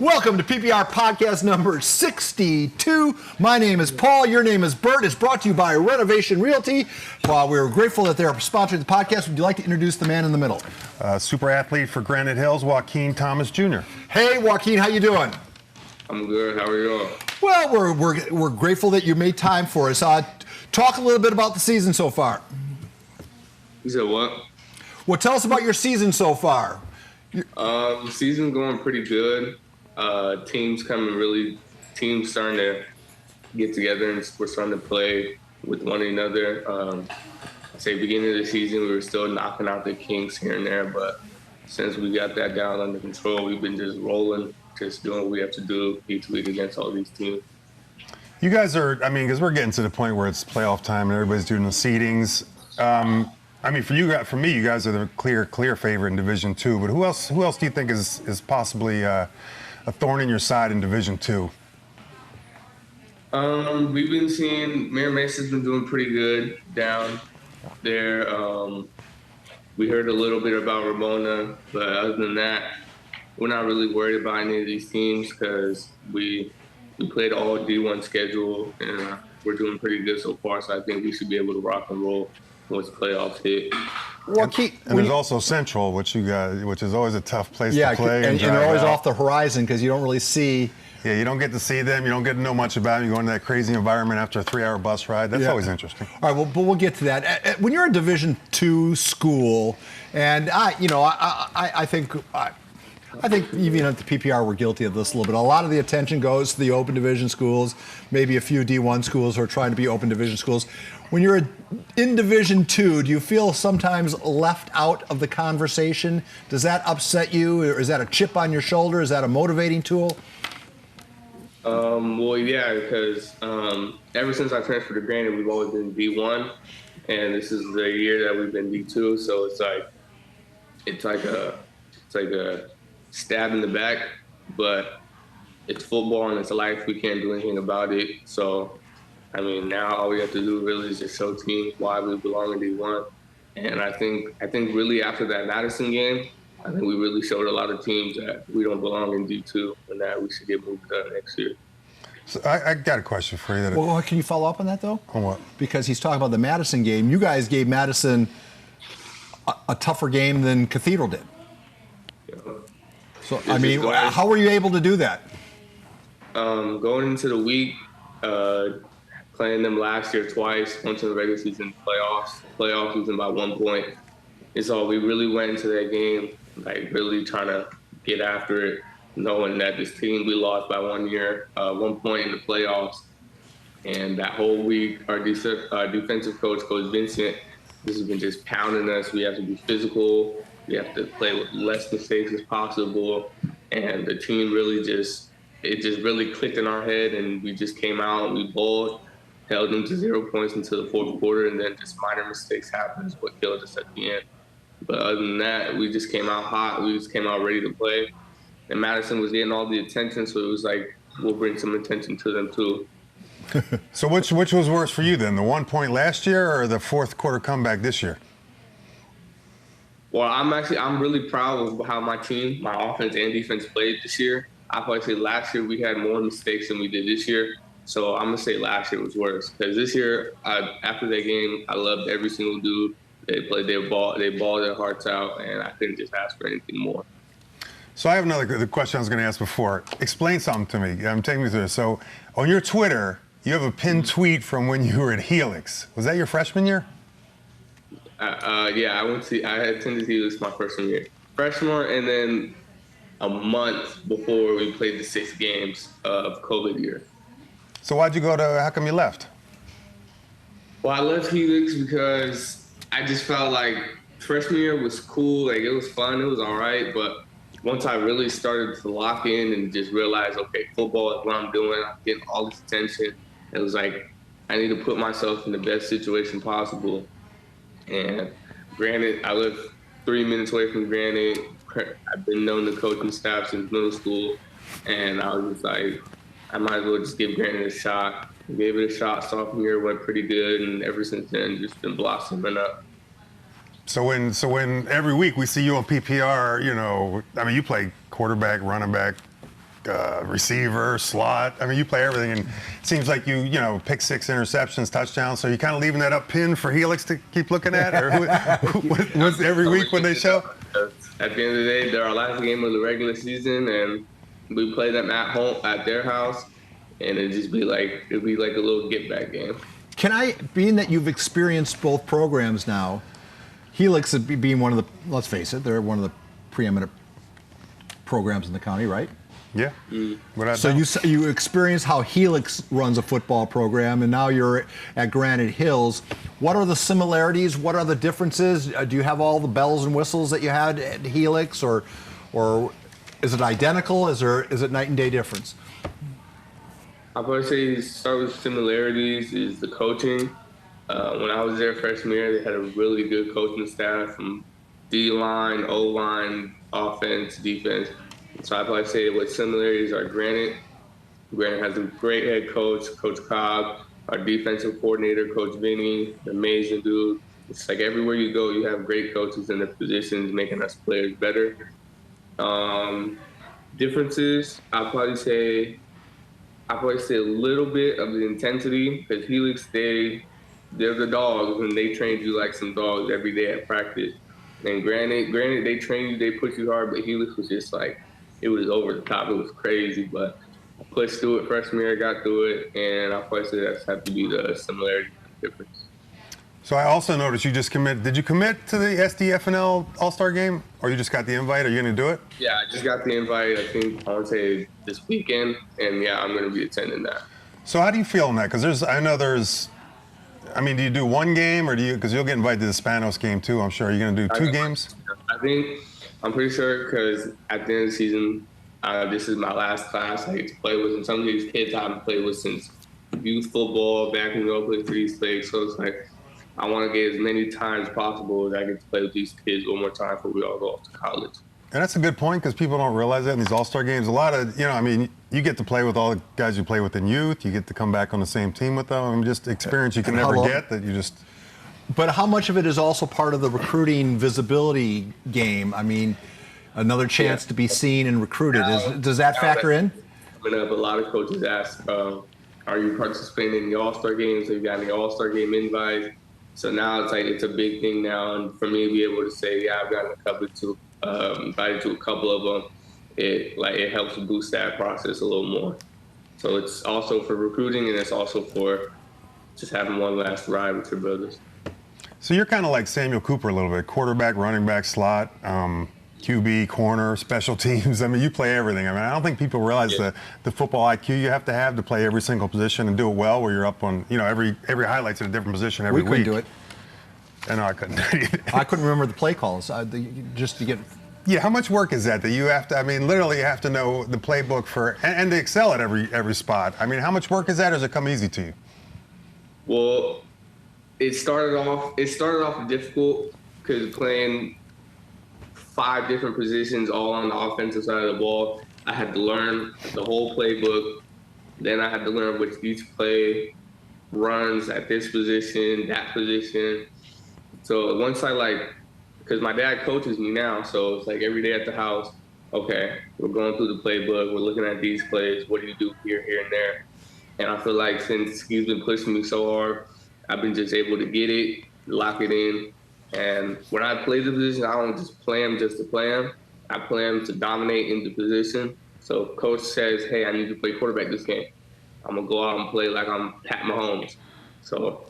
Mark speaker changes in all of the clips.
Speaker 1: Welcome to PPR podcast number 62. My name is Paul. Your name is Bert. It's brought to you by Renovation Realty. While we're grateful that they're sponsoring the podcast, would you like to introduce the man in the middle?
Speaker 2: Super athlete for Granite Hills, Joaquin Thomas Jr.
Speaker 1: Hey, Joaquin, how you doing?
Speaker 3: I'm good. How are you all?
Speaker 1: Well, we're grateful that you made time for us. Talk a little bit about the season so far.
Speaker 3: You said what?
Speaker 1: Well, tell us about your season so far.
Speaker 3: The season's going pretty good. Teams starting to get together and we're starting to play with one another. I'd say beginning of the season, we were still knocking out the kinks here and there, but since we got that down under control, we've been just rolling, just doing what we have to do each week against all these teams.
Speaker 2: You guys are, because we're getting to the point where it's playoff time and everybody's doing the seedings. For me, you guys are the clear favorite in Division II, but who else do you think is possibly a thorn in your side in Division II?
Speaker 3: We've been seeing Mayor Mason's been doing pretty good down there. We heard a little bit about Ramona, but other than that, we're not really worried about any of these teams because we played all D1 schedule and we're doing pretty good so far. So I think we should be able to rock and roll once playoffs hit.
Speaker 2: And there's also Central, which is always a tough place to play.
Speaker 1: And they're always off the horizon because you don't really see.
Speaker 2: Yeah, you don't get to see them. You don't get to know much about them. You go into that crazy environment after a 3-hour bus ride. That's always interesting.
Speaker 1: All right, well, but we'll get to that. When you're a Division II school, and I think even at the PPR we're guilty of this a little bit. A lot of the attention goes to the open division schools, maybe a few D1 schools who are trying to be open division schools. When you're in Division II, do you feel sometimes left out of the conversation? Does that upset you? Or is that a chip on your shoulder? Is that a motivating tool?
Speaker 3: Well, yeah, because ever since I transferred to Granite, we've always been D1, and this is the year that we've been D2. So it's like a stab in the back, but it's football and it's life. We can't do anything about it. So, now all we have to do really is just show teams why we belong in D1. And I think really after that Madison game, I think we really showed a lot of teams that we don't belong in D2 and that we should get moved up next year.
Speaker 2: So I got a question for you.
Speaker 1: Well, can you follow up on that, though?
Speaker 2: On what?
Speaker 1: Because he's talking about the Madison game. You guys gave Madison a tougher game than Cathedral did.
Speaker 3: Yeah.
Speaker 1: So, how were you able to do that?
Speaker 3: Going into the week, playing them last year twice, once in the regular season, playoffs losing by 1 point. And so we really went into that game, really trying to get after it, knowing that this team we lost by 1 point in the playoffs. And that whole week, our defensive coach, Coach Vincent, this has been just pounding us. We have to be physical. We have to play with less mistakes as possible. And the team really really clicked in our head, and we just came out and we bowled, held them to 0 points until the fourth quarter, and then just minor mistakes happened is what killed us at the end. But other than that, we just came out hot. We just came out ready to play. And Madison was getting all the attention, so it was like, we'll bring some attention to them too.
Speaker 2: So which was worse for you then, the 1 point last year or the fourth quarter comeback this year?
Speaker 3: Well, I'm really proud of how my team, my offense and defense played this year. I probably say last year we had more mistakes than we did this year. So I'm going to say last year was worse. Because this year, after that game, I loved every single dude. They played their ball, they balled their hearts out, and I couldn't just ask for anything more.
Speaker 2: So I have the question I was going to ask before. Explain something to me. Take me through this. So on your Twitter, you have a pinned tweet from when you were at Helix. Was that your freshman year?
Speaker 3: Yeah, I attended Helix my freshman year. Freshman, and then a month before we played the 6 games of COVID year.
Speaker 2: So how come you left?
Speaker 3: Well, I left Helix because I just felt like freshman year was cool. It was fun. It was all right. But once I really started to lock in and just realize, okay, football is what I'm doing. I'm getting all this attention. It was like, I need to put myself in the best situation possible. And Granite, I live 3 minutes away from Granite. I've been known the coaching staff since middle school. And I was just like, I might as well just give Granite a shot. I gave it a shot. Sophomore year went pretty good. And ever since then, just been blossoming up.
Speaker 2: So when every week we see you on PPR, you play quarterback, running back, receiver, slot. I mean, you play everything, and it seems like you pick 6 interceptions, touchdowns. So you kind of leaving that up pinned for Helix to keep looking at, or what's every week when they show?
Speaker 3: At the end of the day, they're our last game of the regular season, and we play them at home at their house, and it'd be like a little get back game.
Speaker 1: Being that you've experienced both programs now, Helix being one of the, let's face it, they're one of the preeminent programs in the county, right?
Speaker 2: Yeah.
Speaker 1: So you experience how Helix runs a football program, and now you're at Granite Hills. What are the similarities? What are the differences? Do you have all the bells and whistles that you had at Helix, or is it identical? Is it night and day difference?
Speaker 3: I'd probably say start with similarities is the coaching. When I was there freshman year, they had a really good coaching staff from D-line, O-line, offense, defense. So I'd probably say what similarities are Granite. Granite has a great head coach, Coach Cobb. Our defensive coordinator, Coach Vinny, amazing dude. It's like everywhere you go, you have great coaches in their positions, making us players better. Differences, I'd probably say a little bit of the intensity, because Helix, they're the dogs, and they train you like some dogs every day at practice. And granted, they train you, they push you hard, but Helix was just like, it was over the top. It was crazy, but I pushed through it freshman year, got through it, and I'll probably say that's have to be the similarity and difference.
Speaker 2: So I also noticed you just committed. Did you commit to the SDFNL All-Star Game, or you just got the invite? Are you going to do it?
Speaker 3: Yeah, I just got the invite, I think, I would say this weekend, and yeah, I'm going to be attending that.
Speaker 2: So how do you feel in that? Because do you do one game, or because you'll get invited to the Spanos game too, I'm sure. Are you going to do 2 games?
Speaker 3: I'm pretty sure, because at the end of the season, this is my last class I get to play with, and some of these kids I haven't played with since youth football back in the Oakland City State. So it's like, I want to get as many times possible as I get to play with these kids one more time before we all go off to college.
Speaker 2: And that's a good point, because people don't realize that in these All-Star games. A lot of, you get to play with all the guys you play with in youth. You get to come back on the same team with them. I mean, just experience you can never get that you just.
Speaker 1: But how much of it is also part of the recruiting visibility game? I mean, another chance to be seen and recruited. Does that factor in?
Speaker 3: Coming up, a lot of coaches ask, are you participating in the All-Star games? Have you got any All-Star game invites? So now it's like, it's a big thing now. And for me to be able to say, yeah, I've gotten invited to a couple of them, it helps boost that process a little more. So it's also for recruiting, and it's also for just having one last ride with your brothers.
Speaker 2: So you're kind of like Samuel Cooper a little bit, quarterback, running back, slot, QB, corner, special teams. I mean, you play everything. I mean, I don't think people realize the football IQ you have to play every single position and do it well, where you're up on, every highlight's in a different position every week.
Speaker 1: We couldn't do it.
Speaker 2: I know I couldn't do it.
Speaker 1: I couldn't remember the play calls just to get.
Speaker 2: Yeah, how much work is that you have to, literally you have to know the playbook and to excel at every spot. I mean, how much work is that, or does it come easy to you?
Speaker 3: Well, it started off difficult, because playing 5 different positions all on the offensive side of the ball, I had to learn the whole playbook. Then I had to learn which each play runs at this position, that position. So once because my dad coaches me now, so it's like every day at the house, okay, we're going through the playbook, we're looking at these plays, what do you do here, and there? And I feel like since he's been pushing me so hard, I've been just able to get it, lock it in. And when I play the position, I don't just play them just to play them. I play them to dominate in the position. So if coach says, hey, I need to play quarterback this game, I'm going to go out and play like I'm Pat Mahomes. So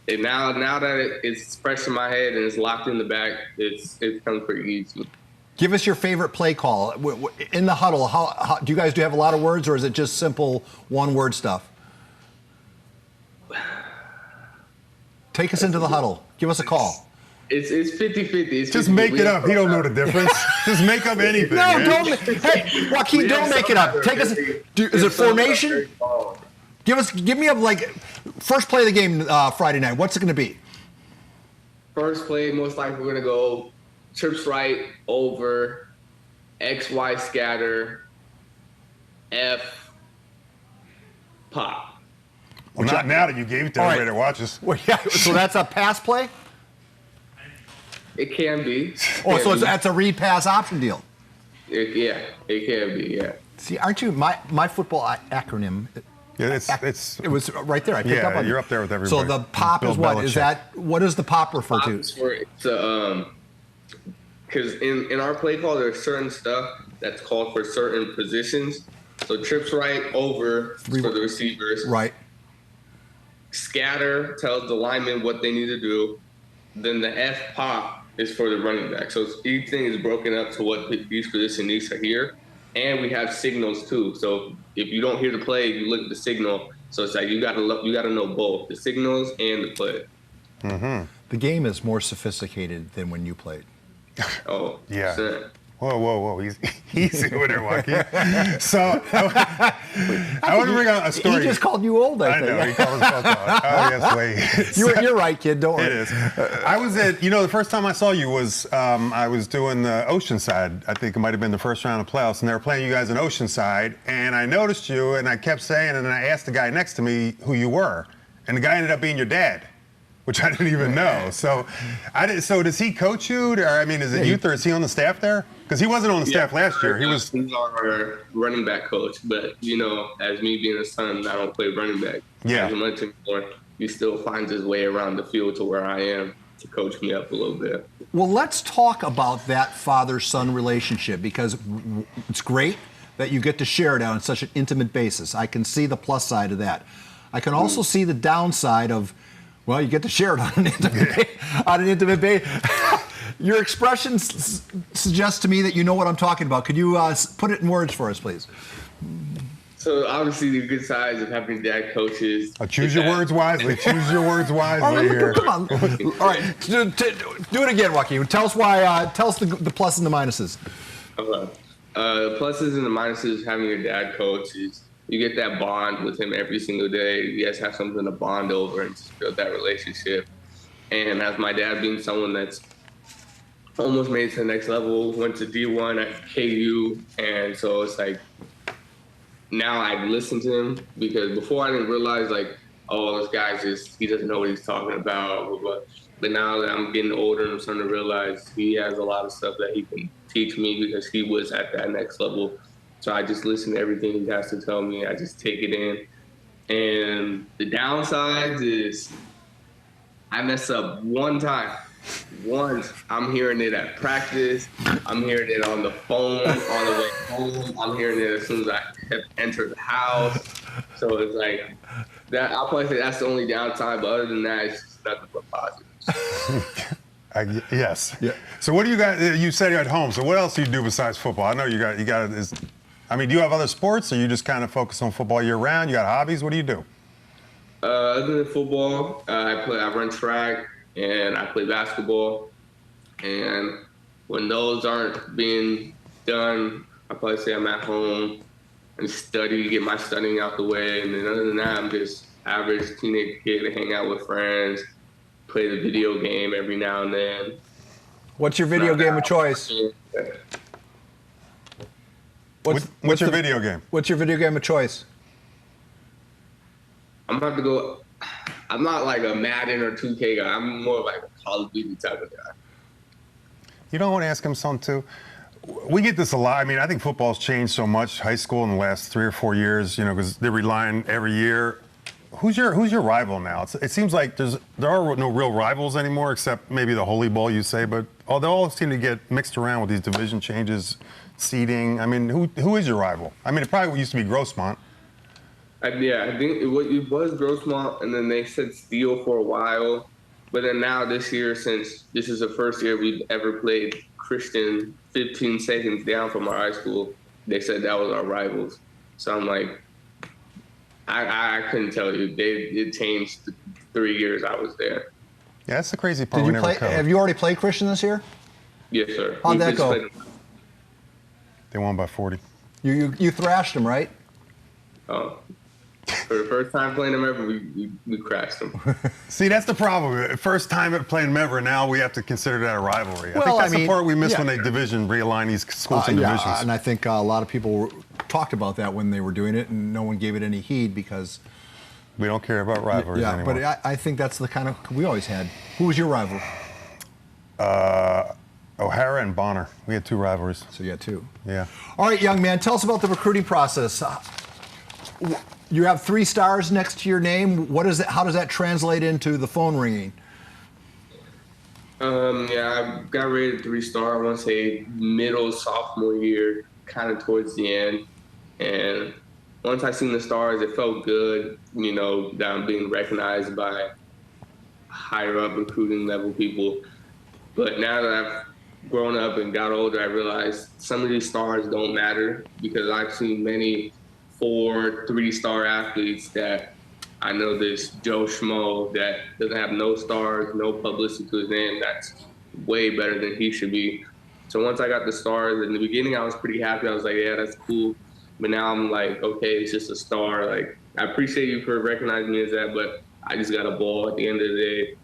Speaker 3: now that it's fresh in my head and it's locked in the back, it's become pretty easy.
Speaker 1: Give us your favorite play call. In the huddle, how do you guys have a lot of words, or is it just simple one-word stuff? Take us into the huddle. Give us a call.
Speaker 3: It's 50-50.
Speaker 2: Just make it up. He don't know the difference. Just make up anything.
Speaker 1: No,
Speaker 2: man.
Speaker 1: hey, Joaquin, don't make it up. Take us. Is it formation? Give me a first play of the game Friday night. What's it going to be?
Speaker 3: First play, most likely we're going to go trips right over, XY scatter, F, pop.
Speaker 2: Well, not now that you gave it to everybody that watches.
Speaker 1: Well, yeah, so that's a pass play?
Speaker 3: It can be.
Speaker 1: So that's a read pass option deal.
Speaker 3: It can be, yeah.
Speaker 1: See, aren't you my football acronym?
Speaker 2: Yeah,
Speaker 1: It was right there. I picked up on
Speaker 2: you're
Speaker 1: it.
Speaker 2: up there with everybody.
Speaker 1: So the pop
Speaker 2: Bill
Speaker 1: is what?
Speaker 2: Belichick.
Speaker 1: Is that what does the pop refer to?
Speaker 3: Because in our play call, there's certain stuff that's called for certain positions. So trips right over for the receivers.
Speaker 1: Right.
Speaker 3: Scatter tells the linemen what they need to do. Then the F pop is for the running back. So each thing is broken up to what each position needs to hear. And we have signals too. So if you don't hear the play, you look at the signal. So it's like you gotta know both the signals and the play.
Speaker 2: Mm-hmm.
Speaker 1: The game is more sophisticated than when you played.
Speaker 3: Oh
Speaker 2: yeah.
Speaker 3: Sure.
Speaker 2: Whoa. Easy with it, Joaquin. So, I want to bring out a story.
Speaker 1: He just called you old, I think.
Speaker 2: I know, he called us both out. Oh, yes, wait.
Speaker 1: You're right, kid, don't worry.
Speaker 2: It is. I was at, the first time I saw you was, I was doing the Oceanside. I think it might have been the first round of playoffs, and they were playing you guys in Oceanside, and I noticed you, and I kept saying, and then I asked the guy next to me who you were, and the guy ended up being your dad, which I didn't even know. So, So does he coach you, or I mean, is it youth, or is he on the staff there? Because he wasn't on the staff last year.
Speaker 3: He's our running back coach, but as me being a son, I don't play running back as much anymore. He still finds his way around the field to where I am to coach me up a little bit.
Speaker 1: Well, let's talk about that father-son relationship, because it's great that you get to share it on such an intimate basis. I can see the plus side of that. I can also see the downside of, well, you get to share it on an intimate basis. Your expression suggests to me that you know what I'm talking about. Could you put it in words for us, please?
Speaker 3: So obviously the good sides of having dad coaches.
Speaker 2: Choose your words wisely. Choose your words wisely here.
Speaker 1: Come on. All right, do it again, Joaquin. Tell us why. Tell us the pluses and the minuses.
Speaker 3: Okay. The pluses and the minuses of having your dad coach is you get that bond with him every single day. You guys have something to bond over and just build that relationship. And as my dad being someone that's almost made it to the next level, went to D1 at KU, and so it's like now I listen to him, because before I didn't realize this guy's he doesn't know what he's talking about. But now that I'm getting older and I'm starting to realize he has a lot of stuff that he can teach me because he was at that next level. So I just listen to everything he has to tell me. I just take it in. And the downsides is I mess up one time. Once, I'm hearing it at practice. I'm hearing it on the phone on the way home. I'm hearing it as soon as I enter the house. So it's like that. I'll probably say that's the only downside. But other than that, it's just nothing but positives.
Speaker 2: Yes. Yeah. So what do you got? You said you're at home. So what else do you do besides football? I know you got. Do you have other sports, or you just kind of focus on football year round? You got hobbies? What do you do?
Speaker 3: Other than football, I run track. And I play basketball. And when those aren't being done, I probably say I'm at home and study, get my studying out the way. And then other than that, I'm just average teenage kid to hang out with friends, play the video game every now and then.
Speaker 1: What's your video game of choice?
Speaker 2: What's your video game?
Speaker 1: What's your video game of choice?
Speaker 3: I'm about to go. I'm not like a Madden or 2K guy. I'm more like a Call of Duty type of guy.
Speaker 2: You don't want to ask him something too? We get this a lot. I mean, I think football's changed so much, high school in the last 3 or 4 years, because they're relying every year. Who's your rival now? It seems like there are no real rivals anymore, except maybe the Holy Bowl, you say, but they all seem to get mixed around with these division changes, seeding. I mean, who is your rival? I mean, it probably used to be Grossmont.
Speaker 3: I think it was Grossmont, and then they said Steele for a while. But then now this year, since this is the first year we've ever played Christian 15 seconds down from our high school, they said that was our rivals. So I'm like, I couldn't tell you. It changed the 3 years I was there.
Speaker 2: Yeah, that's the crazy part.
Speaker 1: Have you already played Christian this year?
Speaker 3: Yes, sir.
Speaker 1: How'd that go?
Speaker 2: They won by 40.
Speaker 1: You thrashed them, right?
Speaker 3: Oh. For the first time playing them ever, we crashed them.
Speaker 2: See, that's the problem. First time playing them ever, now we have to consider that a rivalry. I think
Speaker 1: Well,
Speaker 2: that's the part we miss when they realign these schools in divisions.
Speaker 1: And I think a lot of people talked about that when they were doing it, and no one gave it any heed because
Speaker 2: we don't care about rivalries anymore.
Speaker 1: But I think that's the kind of we always had. Who was your rival?
Speaker 2: O'Hara and Bonner. We had 2 rivalries.
Speaker 1: So you got 2.
Speaker 2: Yeah.
Speaker 1: All right, young man, tell us about the recruiting process. You have 3 stars next to your name. What is it? How does that translate into the phone ringing?
Speaker 3: Yeah, I got rated 3-star, I want to say middle sophomore year, kind of towards the end. And once I seen the stars, it felt good, that I'm being recognized by higher up recruiting level people. But now that I've grown up and got older, I realized some of these stars don't matter, because I've seen many 4, 3-star athletes that I know this Joe Schmo that doesn't have no stars, no publicity to his name, that's way better than he should be. So once I got the stars, in the beginning I was pretty happy. I was like, yeah, that's cool. But now I'm like, okay, it's just a star. Like, I appreciate you for recognizing me as that, but I just got a ball at the end of the day.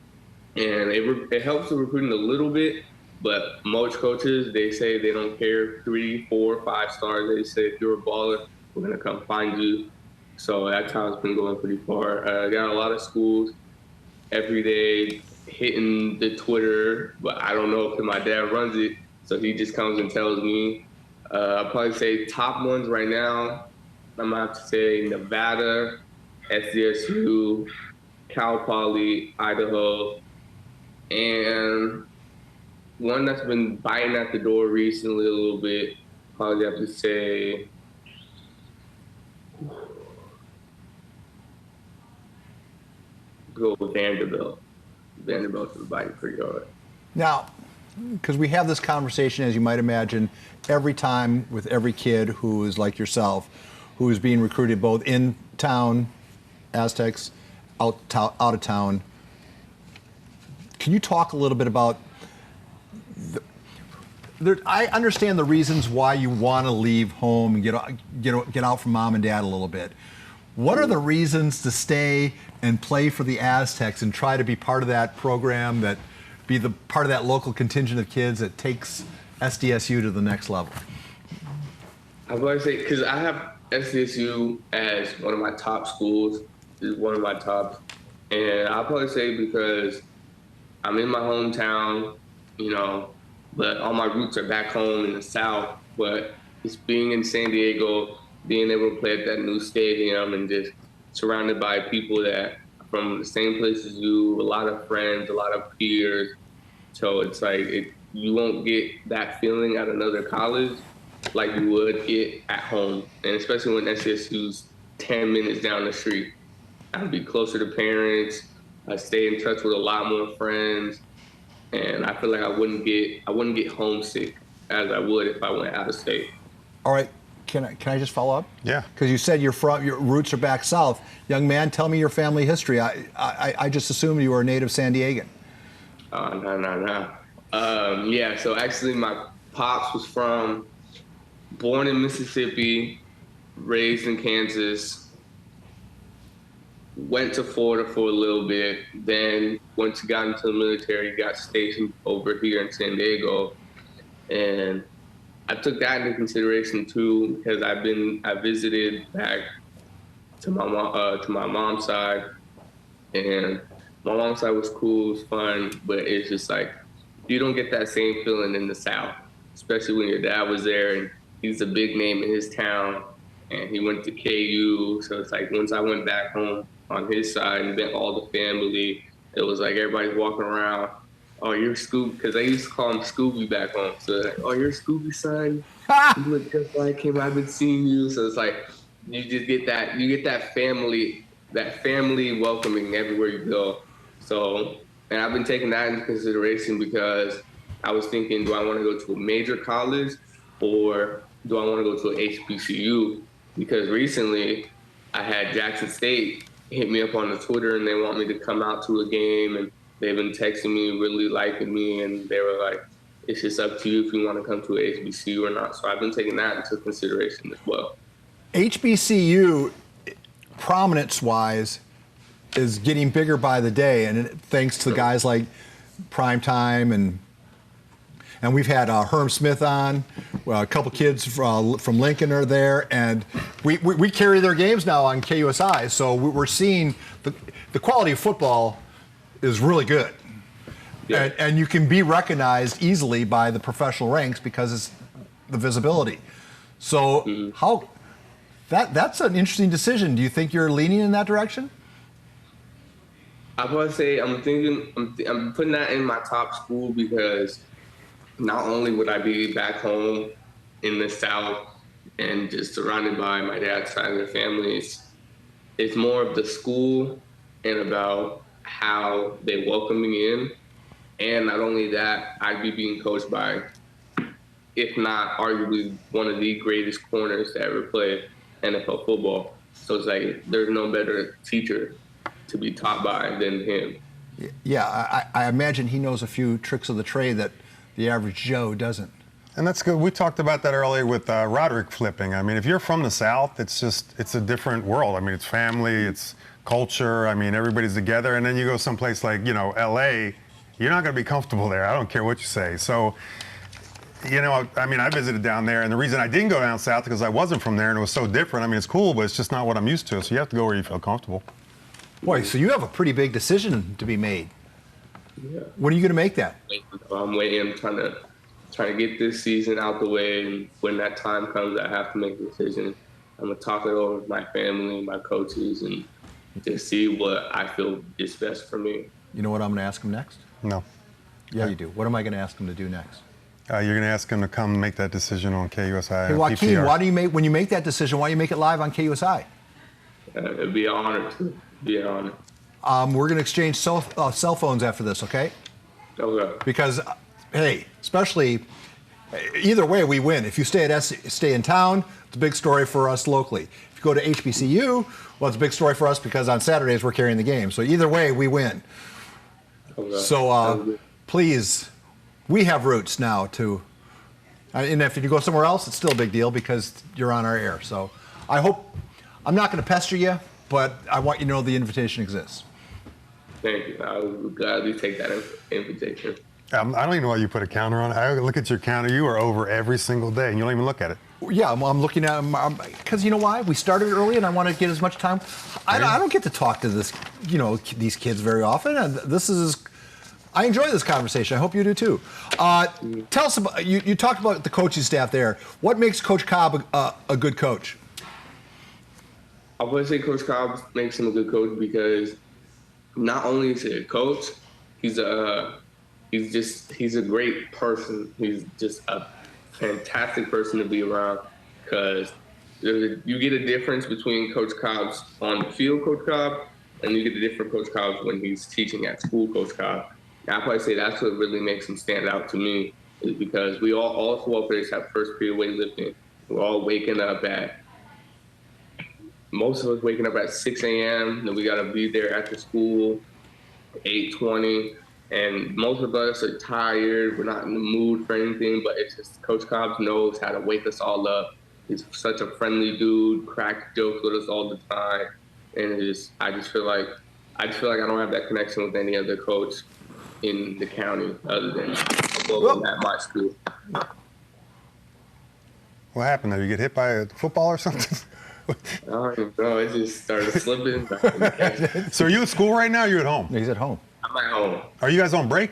Speaker 3: And it helps with recruiting a little bit, but most coaches, they say they don't care 3, 4, 5 stars. They say if you're a baller, we're going to come find you. So that's how it's been going pretty far. I got a lot of schools every day hitting the Twitter, but I don't know if my dad runs it, so he just comes and tells me. I'll probably say top ones right now, I'm going to have to say Nevada, SDSU, Cal Poly, Idaho, and one that's been biting at the door recently a little bit, probably have to say go with Vanderbilt. Vanderbilt's been biting pretty hard.
Speaker 1: Now, because we have this conversation, as you might imagine, every time with every kid who is like yourself, who is being recruited both in town, Aztecs, out of town. Can you talk a little bit about? I understand the reasons why you want to leave home and get out from mom and dad a little bit. What are the reasons to stay and play for the Aztecs and try to be part of that program, that be the part of that local contingent of kids that takes SDSU to the next level?
Speaker 3: I would like to say, because I have SDSU as one of my top schools, is one of my tops. And I'll probably say because I'm in my hometown, but all my roots are back home in the South. But just being in San Diego, being able to play at that new stadium and just surrounded by people that are from the same place as you, a lot of friends, a lot of peers. So it's like you won't get that feeling at another college like you would get at home. And especially when SDSU's 10 minutes down the street. I'd be closer to parents. I stay in touch with a lot more friends. And I feel like I wouldn't get homesick as I would if I went out of state.
Speaker 1: All right. Can I just follow up?
Speaker 2: Yeah.
Speaker 1: Because you said your roots are back south. Young man, tell me your family history. I just assumed you were a native San Diegan.
Speaker 3: No. Yeah, so actually my pops was born in Mississippi, raised in Kansas, went to Florida for a little bit, then once he got into the military, got stationed over here in San Diego. And I took that into consideration too, because I visited back to my mom's side, and my mom's side was cool, it was fun, but it's just like you don't get that same feeling in the South, especially when your dad was there and he's a big name in his town, and he went to KU. So it's like once I went back home on his side and met all the family, it was like everybody's walking around. Oh, you're Scooby, because I used to call him Scooby back home. So like, oh, you're Scooby, son. You look just like him. I've been seeing you. So it's like you just get that family welcoming everywhere you go. So, and I've been taking that into consideration because I was thinking, do I want to go to a major college or do I want to go to an HBCU? Because recently I had Jackson State hit me up on the Twitter and they want me to come out to a game, and they've been texting me, really liking me, and they were like, it's just up to you if you want to come to a HBCU or not. So I've been taking that into consideration as well.
Speaker 1: HBCU, prominence-wise, is getting bigger by the day, and thanks to guys like Primetime, and we've had Herm Smith on. A couple kids from Lincoln are there, and we carry their games now on KUSI. So we're seeing the quality of football is really good.
Speaker 3: Yeah.
Speaker 1: And you can be recognized easily by the professional ranks because it's the visibility. So that's an interesting decision. Do you think you're leaning in that direction?
Speaker 3: I would say I'm putting that in my top school because not only would I be back home in the South and just surrounded by my dad's side of the family, it's more of the school and about how they welcome me in. And not only that, I'd be being coached by, if not arguably, one of the greatest corners to ever play NFL football. So it's like there's no better teacher to be taught by than him.
Speaker 1: Yeah, I imagine he knows a few tricks of the trade that the average Joe doesn't.
Speaker 2: And that's good. We talked about that earlier with Roderick flipping. I mean, if you're from the South, it's a different world. I mean, it's family, it's culture. I mean, everybody's together. And then you go someplace like, L.A., you're not going to be comfortable there. I don't care what you say. So, I mean, I visited down there. And the reason I didn't go down south because I wasn't from there and it was so different. I mean, it's cool, but it's just not what I'm used to. So you have to go where you feel comfortable.
Speaker 1: Boy, so you have a pretty big decision to be made.
Speaker 3: Yeah.
Speaker 1: When are you going to make that?
Speaker 3: I'm waiting. I'm trying to get this season out the way, and when that time comes, I have to make a decision. I'm gonna talk it over with my family, my coaches, and just see what I feel is best for me.
Speaker 1: You know what I'm going to ask him next?
Speaker 2: No.
Speaker 1: Yeah, you do. What am I going to ask him to do next?
Speaker 2: You're going to ask him to come make that decision on KUSI.
Speaker 1: Hey, Joaquin,
Speaker 2: PPR.
Speaker 1: when you make that decision, why do you make it live on KUSI?
Speaker 3: It'd be an honor to be an honor.
Speaker 1: We're going to exchange cell phones after this, okay?
Speaker 3: Okay.
Speaker 1: Because, hey, especially either way, we win. If you stay in town, it's a big story for us locally. If you go to HBCU, well, it's a big story for us because on Saturdays we're carrying the game. So either way, we win.
Speaker 3: Okay.
Speaker 1: So please, we have roots now too. And if you go somewhere else, it's still a big deal because you're on our air. So I hope, I'm not going to pester you, but I want you to know the invitation exists.
Speaker 3: Thank you. I would gladly take that invitation.
Speaker 2: I don't even know why you put a counter on it. I look at your counter. You are over every single day, and you don't even look at it.
Speaker 1: Yeah, I'm looking at them because you know why? We started early, and I want to get as much time. I don't get to talk to these kids very often, and I enjoy this conversation. I hope you do too. Tell us about you talked about the coaching staff there. What makes Coach Cobb a good coach?
Speaker 3: I would say Coach Cobb makes him a good coach because not only is he a coach, he's a great person. He's just a fantastic person to be around because you get a difference between Coach Cobb's on the field Coach Cobb and you get a different Coach Cobb when he's teaching at school Coach Cobb. And I'd probably say that's what really makes him stand out to me is because we all football players have first period weightlifting. We're all waking up most of us waking up at 6 a.m. Then we got to be there at the school 8:20. And most of us are tired. We're not in the mood for anything, but it's just Coach Cobb knows how to wake us all up. He's such a friendly dude, cracks jokes with us all the time. And I just feel like I don't have that connection with any other coach in the county other than at my school.
Speaker 2: What happened there? You get hit by a football or something?
Speaker 3: I don't even know. It just started slipping.
Speaker 2: So are you at school right now or are you at home?
Speaker 1: He's at home.
Speaker 3: I'm at home.
Speaker 2: Are you guys on break?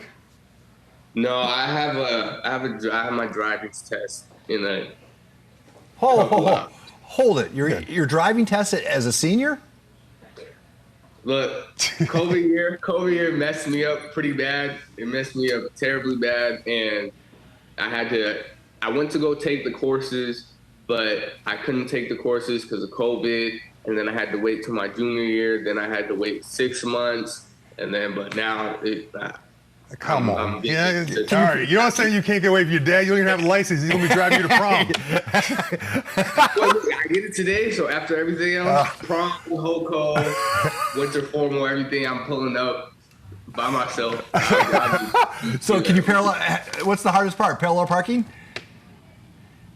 Speaker 3: No, I have my driving test in a.
Speaker 1: Hold it. Your driving test as a senior?
Speaker 3: Look, COVID year messed me up pretty bad. It messed me up terribly bad, and I went to go take the courses, but I couldn't take the courses because of COVID, and then I had to wait till my junior year. Then I had to wait 6 months, but now
Speaker 2: Come on. All right. You don't say you can't get away from your dad. You don't even have a license. He's going to be driving you to prom.
Speaker 3: Well, I get it today, so after everything else, prom, HOCO, winter formal, everything, I'm pulling up by myself.
Speaker 1: So can you parallel? What's the hardest part? Parallel parking?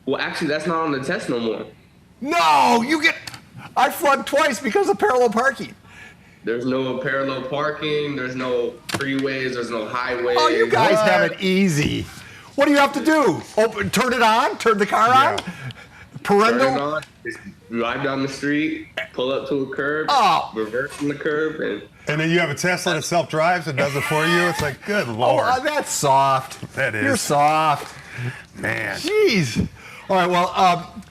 Speaker 3: Well, actually, that's not on the test no more.
Speaker 1: No, I flunked twice because of parallel parking.
Speaker 3: There's no parallel parking. There's no freeways. There's no highways.
Speaker 1: Oh, you guys have it easy. What do you have to do? Turn it on? Turn the car on? Parental?
Speaker 3: Turn it on. Just drive down the street, pull up to a curb, reverse from the curb,
Speaker 2: and then you have a Tesla that self-drives and does it for you. It's like, good Lord.
Speaker 1: Oh, that's soft.
Speaker 2: That is.
Speaker 1: You're soft.
Speaker 2: Man.
Speaker 1: Jeez. All right, well,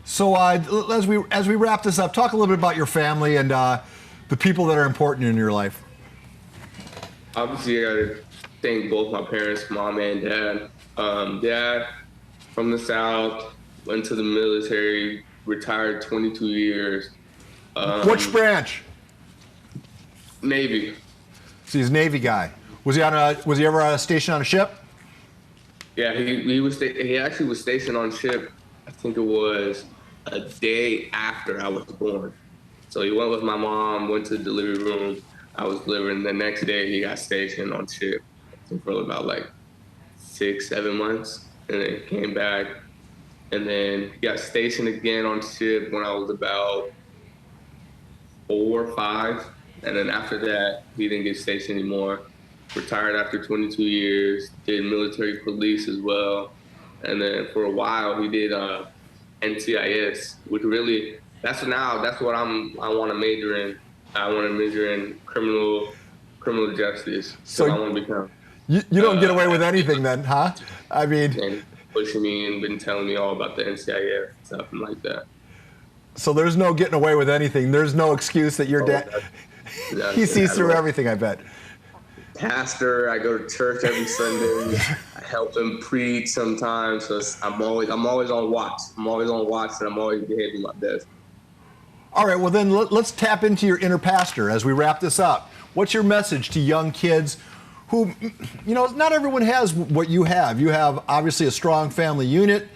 Speaker 1: so as we wrap this up, talk a little bit about your family and the people that are important in your life.
Speaker 3: obviously I gotta thank both my parents, mom and dad. Dad from the South, went to the military, retired 22 years.
Speaker 1: Which branch?
Speaker 3: Navy.
Speaker 1: So he's a Navy guy. Was he ever stationed on a ship?
Speaker 3: Yeah, he actually was stationed on ship. I think it was a day after I was born. So he went with my mom, went to the delivery room. I was delivering. The next day he got stationed on ship for about like 6-7 months, and then came back. And then he got stationed again on ship when I was about 4 or 5. And then after that, he didn't get stationed anymore. Retired after 22 years, did military police as well. And then for a while, he did NCIS, which really, that's what I want to major in. I want to major in criminal justice.
Speaker 1: So
Speaker 3: I want to become.
Speaker 1: You don't get away with anything then, huh? I mean.
Speaker 3: And pushing me and been telling me all about the NCIS, something like that.
Speaker 1: So there's no getting away with anything. There's no excuse that your dad, he sees through everything, I bet.
Speaker 3: Pastor, I go to church every Sunday. I help him preach sometimes. So I'm always on watch. I'm always on watch, and I'm always behaving my best.
Speaker 1: All right, well then let's tap into your inner pastor as we wrap this up. What's your message to young kids who, not everyone has what you have. You have obviously a strong family unit.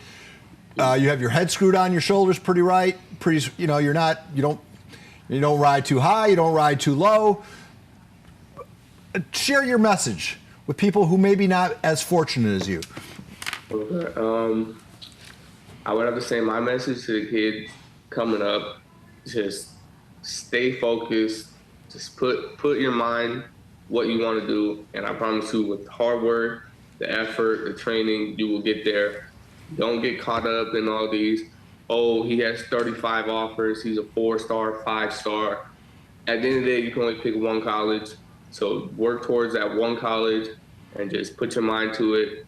Speaker 1: You have your head screwed on your shoulders pretty right. You don't ride too high. You don't ride too low. Share your message with people who maybe not as fortunate as you.
Speaker 3: Okay. I would have to say my message to the kids coming up: just stay focused. Just put your mind what you want to do, and I promise you, with hard work, the effort, the training, you will get there. Don't get caught up in all these. Oh, he has 35 offers. He's a 4-star, 5-star. At the end of the day, you can only pick one college. So work towards that one college and just put your mind to it.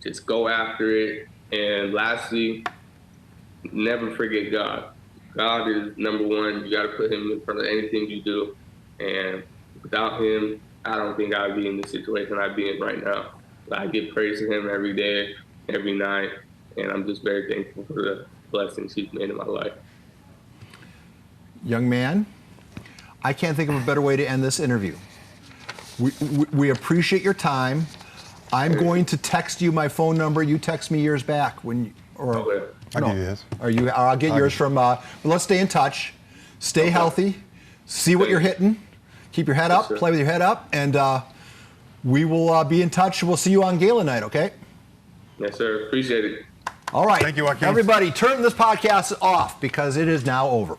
Speaker 3: Just go after it. And lastly, never forget God. God is number one. You got to put him in front of anything you do. And without him, I don't think I'd be in the situation I'd be in right now. I give praise to him every day, every night, and I'm just very thankful for the blessings he's made in my life.
Speaker 1: Young man, I can't think of a better way to end this interview. We appreciate your time. I'm going to text you my phone number. You text me yours back
Speaker 2: I'll give you his.
Speaker 1: I'll get yours from. But let's stay in touch. Stay healthy. See what you're hitting. Keep your head up.
Speaker 3: Sir.
Speaker 1: Play with your head up, and we will be in touch. We'll see you on Gala night. Okay?
Speaker 3: Yes, sir. Appreciate it.
Speaker 1: All right.
Speaker 2: Thank you, Joaquin.
Speaker 1: Everybody, turn this podcast off because it is now over.